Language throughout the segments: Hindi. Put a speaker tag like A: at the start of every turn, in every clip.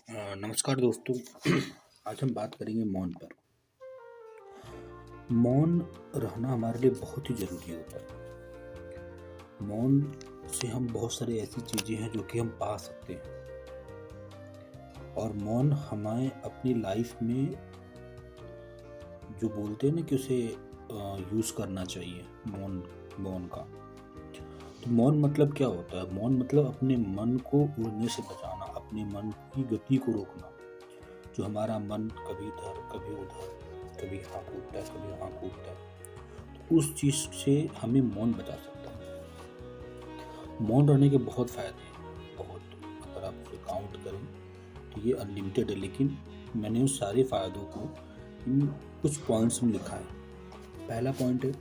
A: नमस्कार दोस्तों। आज हम बात करेंगे मौन पर। मौन रहना हमारे लिए बहुत ही ज़रूरी होता है। मौन से हम बहुत सारी ऐसी चीज़ें हैं जो कि हम पा सकते हैं और मौन हमें अपनी लाइफ में जो बोलते हैं ना कि उसे यूज़ करना चाहिए। मौन मौन का तो मौन मतलब क्या होता है? मौन मतलब अपने मन को उड़ने से बचाना, अपने मन की गति को रोकना। जो हमारा मन कभी इधर कभी उधर, कभी यहाँ कूदता है कभी वहाँ कूदता है, तो उस चीज़ से हमें मौन बचा सकता है। मौन रहने के बहुत फ़ायदे हैं, बहुत। अगर आप उसे काउंट करें तो ये अनलिमिटेड है, लेकिन मैंने उन सारे फ़ायदों को इन कुछ पॉइंट्स में लिखा है। पहला पॉइंट है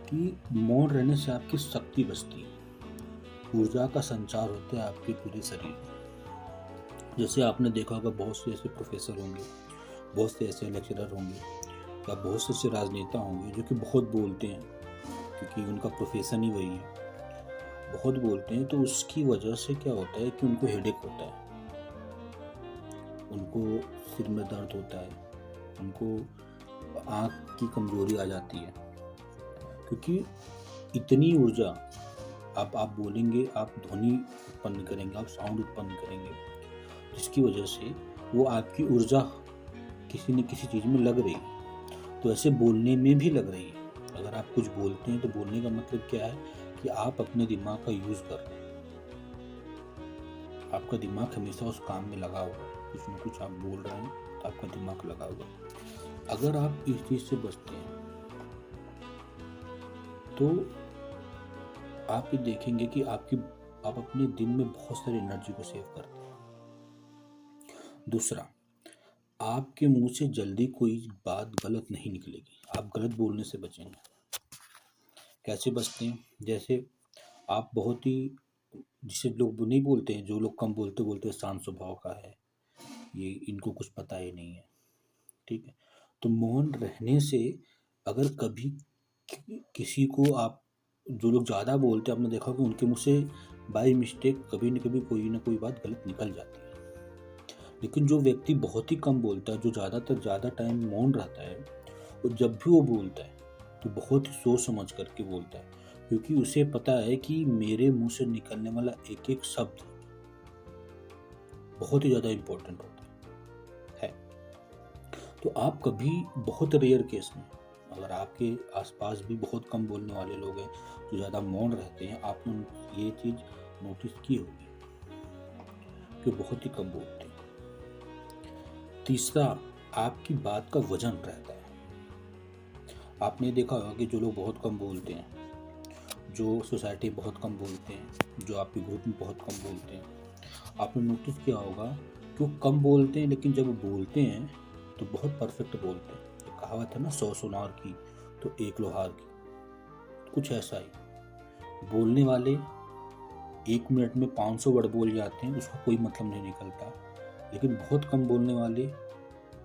A: कि मौन रहने से आपकी शक्ति बचती है, ऊर्जा का संचार होता है आपके पूरे शरीर में। जैसे आपने देखा होगा, बहुत से ऐसे प्रोफेसर होंगे, बहुत से ऐसे लेक्चरर होंगे या बहुत से ऐसे राजनेता होंगे जो कि बहुत बोलते हैं, क्योंकि उनका प्रोफेशन ही वही है। बहुत बोलते हैं तो उसकी वजह से क्या होता है कि उनको हेडेक होता है, उनको सिर में दर्द होता है, उनको आँख की कमजोरी आ जाती है, क्योंकि इतनी ऊर्जा आप बोलेंगे, आप ध्वनि उत्पन्न करेंगे, आप साउंड उत्पन्न करेंगे, जिसकी वजह से वो आपकी ऊर्जा किसी न किसी चीज़ में लग रही है। तो ऐसे बोलने में भी लग रही है। अगर आप कुछ बोलते हैं तो बोलने का मतलब क्या है कि आप अपने दिमाग का यूज़ कर रहे हैं। आपका दिमाग हमेशा उस काम में लगा हुआ है, कुछ न कुछ आप बोल रहे हैं तो आपका दिमाग लगा हुआ है। अगर आप इस चीज़ से बचते हैं तो आप ये देखेंगे कि आप अपने दिन में बहुत सारी एनर्जी को सेव करते हैं। दूसरा, आपके मुंह से जल्दी कोई बात गलत नहीं निकलेगी, आप गलत बोलने से बचेंगे। कैसे बचते हैं? जैसे आप बहुत ही, जिसे लोग नहीं बोलते हैं, जो लोग कम बोलते बोलते शांत स्वभाव का है, ये इनको कुछ पता ही नहीं है, ठीक है। तो मौन रहने से अगर कभी किसी को आप, जो लोग ज़्यादा बोलते हैं, आपने देखा कि उनके मुँह से बाय मिस्टेक कभी न कभी कोई ना कोई बात गलत निकल जाती है। लेकिन जो व्यक्ति बहुत ही कम बोलता है, जो ज़्यादा टाइम मौन रहता है, और जब भी वो बोलता है तो बहुत ही सोच समझ करके बोलता है, क्योंकि उसे पता है कि मेरे मुंह से निकलने वाला एक एक शब्द बहुत ही ज़्यादा इम्पोर्टेंट होता है। तो आप कभी, बहुत रेयर केस में, अगर आपके आसपास भी बहुत कम बोलने वाले लोग हैं जो ज़्यादा मौन रहते हैं, आपने ये चीज़ नोटिस की होगी कि बहुत ही कम बोलते हैं। तीसरा, आपकी बात का वजन रहता है। आपने देखा होगा कि जो लोग बहुत कम बोलते हैं, जो सोसाइटी बहुत कम बोलते हैं, जो आपके ग्रुप में बहुत कम बोलते हैं, आपने नोटिस किया होगा कि वो कम बोलते हैं, लेकिन जब वो बोलते हैं तो बहुत परफेक्ट बोलते हैं। एक कहावत है ना, 100 सुनार की तो एक लोहार की, कुछ ऐसा ही। बोलने वाले 1 मिनट में 500 वर्ड बोल जाते हैं, उसका कोई मतलब नहीं निकलता। लेकिन बहुत कम बोलने वाले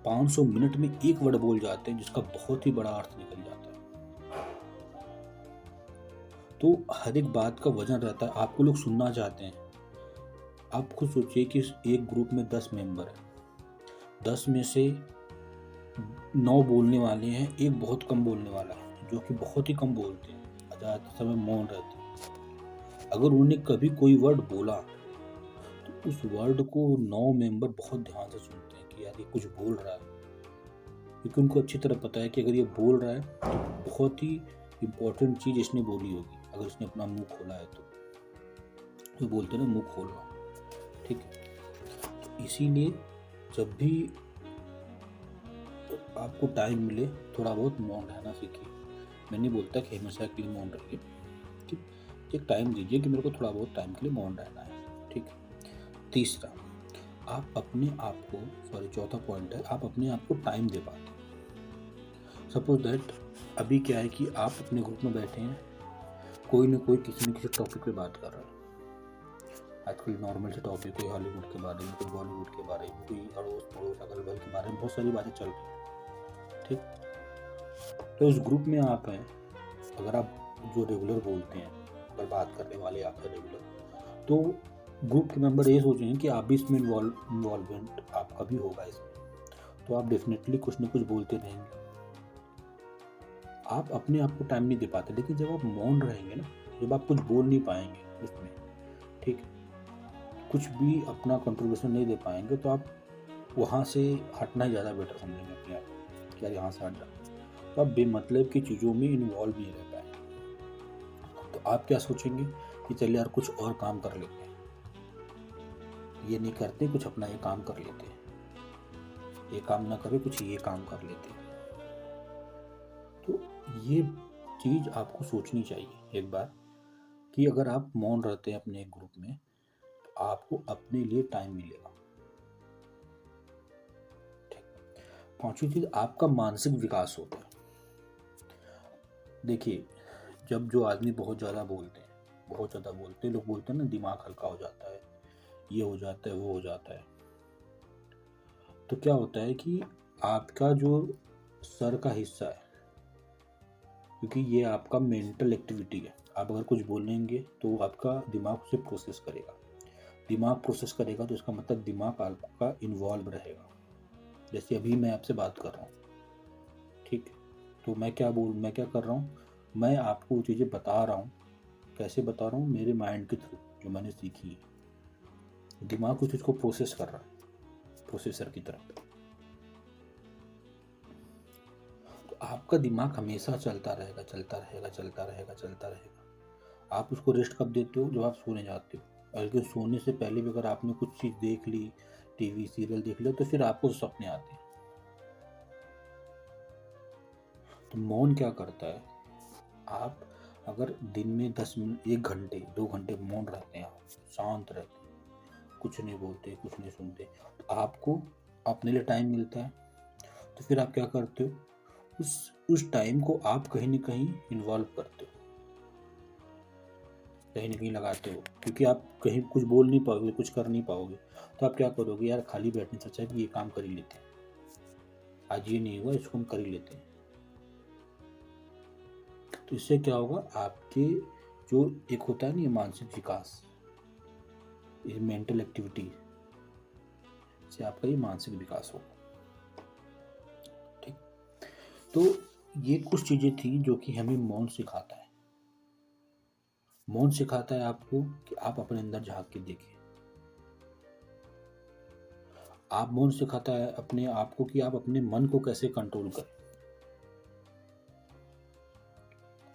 A: 500 मिनट में 1 वर्ड बोल जाते हैं, जिसका बहुत ही बड़ा अर्थ निकल जाता है। तो हर एक बात का वजन रहता है। आपको लोग सुनना चाहते हैं। आप खुद सोचिए कि एक ग्रुप में 10 मेंबर हैं, 10 में से 9 बोलने वाले हैं, एक बहुत कम बोलने वाला है, जो कि बहुत ही कम बोलते हैं, ज़्यादातर समय मौन रहते हैं। अगर उन्होंने कभी कोई वर्ड बोला तो उस वर्ड को 9 मेंबर बहुत ध्यान से सुनते हैं कि यार ये कुछ बोल रहा है, क्योंकि उनको अच्छी तरह पता है कि अगर ये बोल रहा है तो बहुत ही इम्पोर्टेंट चीज़ इसने बोली होगी। अगर इसने अपना मुंह खोला है तो बोलते हैं ना, मुंह खोलना, ठीक है। तो इसीलिए जब भी आपको टाइम मिले, थोड़ा बहुत मौन रहना सीखिए। मैं नहीं बोलता कि हमेशा के लिए मौन रहिए, ठीक। एक टाइम दीजिए कि मेरे को थोड़ा बहुत टाइम के लिए मौन रहना है, ठीक है। तीसरा, आप अपने आप को, सॉरी, चौथा पॉइंट है, आप अपने आप को टाइम दे पाते हैं। सपोज दैट अभी क्या है कि आप अपने ग्रुप में बैठे हैं, कोई ना कोई किसी न किसी टॉपिक पे बात कर रहा है। आजकल नॉर्मल से टॉपिक, कोई हॉलीवुड के बारे में, कोई बॉलीवुड के बारे में, कोई अड़ोस पड़ोस अगल बगल के बारे में, बहुत सारी बातें चल रही हैं, ठीक। तो उस ग्रुप में आप हैं, अगर आप जो रेगुलर बोलते हैं, अगर बात करने वाले आप हैं रेगुलर, तो ग्रुप के मेंबर ये सोचेंगे कि आप भी इसमें इन्वॉल्वमेंट आपका भी होगा इसमें, तो आप डेफिनेटली कुछ ना कुछ बोलते रहेंगे। आप अपने आप को टाइम नहीं दे पाते, लेकिन जब आप मौन रहेंगे ना, जब आप कुछ बोल नहीं पाएंगे उसमें, ठीक है, कुछ भी अपना कंट्रीब्यूशन नहीं दे पाएंगे, तो आप वहाँ से हटना ही ज़्यादा बेटर समझेंगे अपने आप को, यार यहाँ से हट जाओ। तो आप बेमतलब की चीज़ों में इन्वॉल्व नहीं रह पाएंगे। तो आप क्या सोचेंगे कि चलिए यार कुछ और काम कर लेते हैं, ये नहीं करते, कुछ अपना ये काम कर लेते हैं, ये काम ना करें, कुछ ये काम कर लेते हैं। तो ये चीज़ आपको सोचनी चाहिए एक बार कि अगर आप मौन रहते हैं अपने एक ग्रुप में, तो आपको अपने लिए टाइम मिलेगा। ठीक। पांचवी चीज, आपका मानसिक विकास होता है। देखिए, जब जो आदमी बहुत ज़्यादा बोलते हैं, लोग बोलते हैं ना, दिमाग हल्का हो जाता है, ये हो जाता है, वो हो जाता है। तो क्या होता है कि आपका जो सर का हिस्सा है, क्योंकि ये आपका मेंटल एक्टिविटी है, आप अगर कुछ बोलेंगे तो आपका दिमाग उसे प्रोसेस करेगा। दिमाग प्रोसेस करेगा तो इसका मतलब दिमाग आपका इन्वॉल्व रहेगा। जैसे अभी मैं आपसे बात कर रहा हूँ, ठीक है, तो मैं क्या कर रहा हूँ, मैं आपको वो चीज़ें बता रहा हूँ। कैसे बता रहा हूँ? मेरे माइंड के थ्रू, जो मैंने सीखी है। दिमाग उस चीज़ को प्रोसेस कर रहा है, प्रोसेसर की तरह। तो आपका दिमाग हमेशा चलता रहेगा। आप उसको रेस्ट कब देते हो? जब आप सोने जाते हो। और सोने से पहले भी अगर आपने कुछ चीज़ देख ली, टीवी सीरियल देख लिया, तो फिर आपको सपने आते हैं। तो मौन क्या करता है, आप अगर दिन में 10 मिनट, 1 घंटे, 2 घंटे मौन रहते हैं, आप शांत रहते हैं, कुछ नहीं बोलते, कुछ नहीं सुनते, तो आपको अपने लिए टाइम मिलता है। तो फिर आप क्या करते हो, उस टाइम को आप कहीं ना कहीं इन्वॉल्व करते हो, कहीं ना कहीं लगाते हो, क्योंकि आप कहीं कुछ बोल नहीं पाओगे, कुछ कर नहीं पाओगे, तो आप क्या करोगे, यार खाली बैठने से अच्छा है कि ये काम कर ही लेते हैं, आज ये नहीं हुआ, इसको हम कर ही लेते हैं। तो इससे क्या होगा, आपके जो एक होता है ना, ये मानसिक विकास, ये मेंटल एक्टिविटी से आपका ये मानसिक विकास होगा। ठीक। तो ये कुछ चीजें थी जो कि हमें मौन सिखाता है। मौन सिखाता है आपको कि आप अपने अंदर झांक के देखें। आप मौन सिखाता है अपने आप को कि आप अपने मन को कैसे कंट्रोल करें।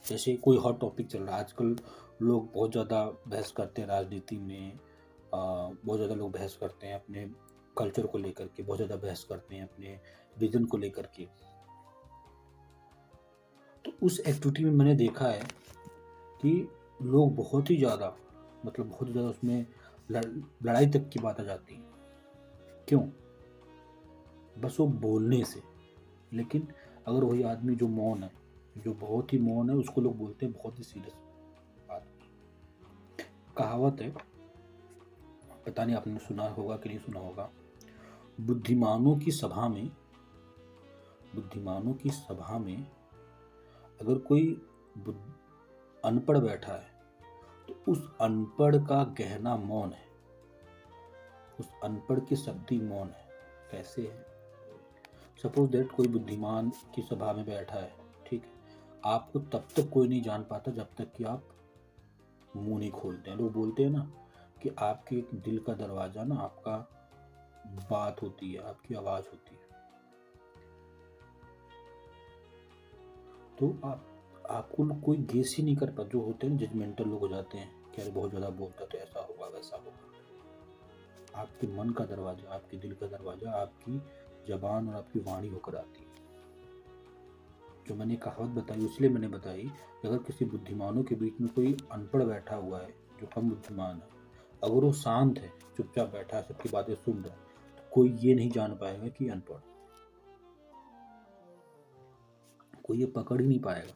A: जैसे कोई हॉट टॉपिक चल रहा है आजकल, लोग बहुत ज़्यादा बहस करते हैं राजनीति में, बहुत ज़्यादा लोग बहस करते हैं अपने कल्चर को लेकर के, बहुत ज़्यादा बहस करते हैं अपने विजन को लेकर के। तो उस एक्टिविटी में मैंने देखा है कि लोग बहुत ही ज़्यादा, मतलब बहुत ही ज़्यादा उसमें लड़ाई तक की बात आ जाती है। क्यों? बस वो बोलने से। लेकिन अगर वही आदमी जो मौन है, जो बहुत ही मौन है, उसको लोग बोलते हैं बहुत ही सीरियस बात। कहावत है, पता नहीं आपने सुना होगा कि नहीं सुना होगा, बुद्धिमानों की सभा में अगर कोई अनपढ़ बैठा है, तो उस अनपढ़ का गहना मौन है, उस अनपढ़ की शक्ति मौन है। कैसे है? सपोज दैट कोई बुद्धिमान की सभा में बैठा है, ठीक है, आपको तब तक कोई नहीं जान पाता जब तक कि आप मुंह नहीं खोलते हैं। लोग बोलते हैं ना कि आपके दिल का दरवाजा ना, आपका बात होती है, आपकी आवाज होती है। तो आपको लोग कोई गेस ही नहीं कर पाते। जो होते हैं जजमेंटल लोग हो जाते हैं कि अरे बहुत ज़्यादा बोलता तो ऐसा होगा वैसा होगा। आपके मन का दरवाजा, आपके दिल का दरवाजा, आपकी जबान और आपकी वाणी होकर आती है। जो मैंने कहावत बताई, इसलिए मैंने बताई कि अगर किसी बुद्धिमानों के बीच में कोई अनपढ़ बैठा हुआ है, जो कम बुद्धिमान है, अगर वो शांत है, चुपचाप बैठा है, सबकी बातें सुन रहा है, तो कोई ये नहीं जान पाएगा कि अनपढ़, कोई ये पकड़ ही नहीं पाएगा।